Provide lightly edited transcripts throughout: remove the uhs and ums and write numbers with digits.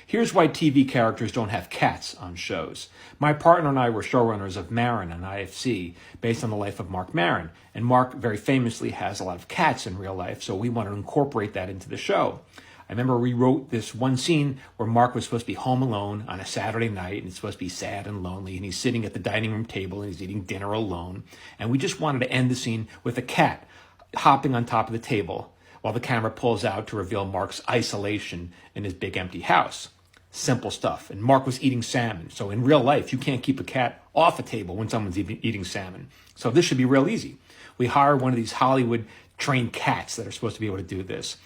Here's why TV characters don't have cats on shows. My partner and I were showrunners of Maron on IFC, based on the life of Mark Maron. And Mark very famously has a lot of cats in real life, so we wanted to incorporate that into the show. I remember we wrote this one scene where Mark was supposed to be home alone on a Saturday night, and it's supposed to be sad and lonely, and he's sitting at the dining room table and he's eating dinner alone. And we just wanted to end the scene with a cat hopping on top of the table while the camera pulls out to reveal Mark's isolation in his big empty house. Simple stuff. And Mark was eating salmon. So in real life, you can't keep a cat off a table when someone's eating salmon. So this should be real easy. We hire one of these Hollywood trained cats that are supposed to be able to do this.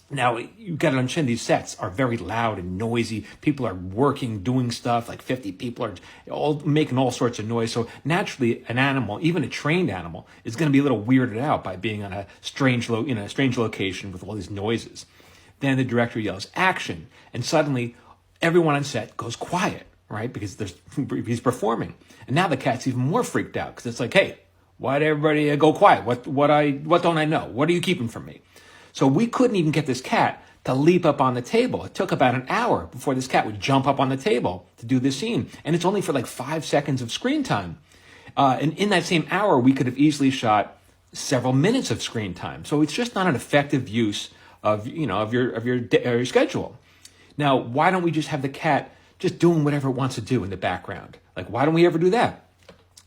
Now, you've got to understand these sets are very loud and noisy. People are working, doing stuff, like 50 people are all making all sorts of noise. So naturally, an animal, even a trained animal, is going to be a little weirded out by being on a strange location with all these noises. Then the director yells, action, and suddenly everyone on set goes quiet, right? Because he's performing. And now the cat's even more freaked out because it's like, hey, why'd everybody go quiet? What don't I know? What are you keeping from me? So we couldn't even get this cat to leap up on the table. It took about an hour before this cat would jump up on the table to do this scene. And it's only for like 5 seconds of screen time. And in that same hour, we could have easily shot several minutes of screen time. So it's just not an effective use of your schedule. Now, why don't we just have the cat just doing whatever it wants to do in the background? Like, why don't we ever do that?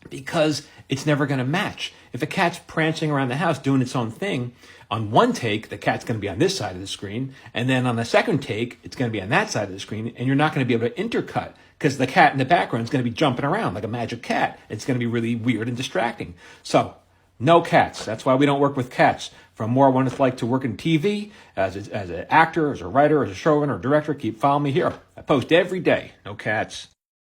Because it's never going to match. If a cat's prancing around the house doing its own thing, on one take, the cat's going to be on this side of the screen, and then on the second take, it's going to be on that side of the screen, and you're not going to be able to intercut because the cat in the background is going to be jumping around like a magic cat. It's going to be really weird and distracting. So, no cats. That's why we don't work with cats. For more on what it's like to work in TV, as an actor, as a writer, as a showrunner, or director, keep following me here. I post every day. No cats.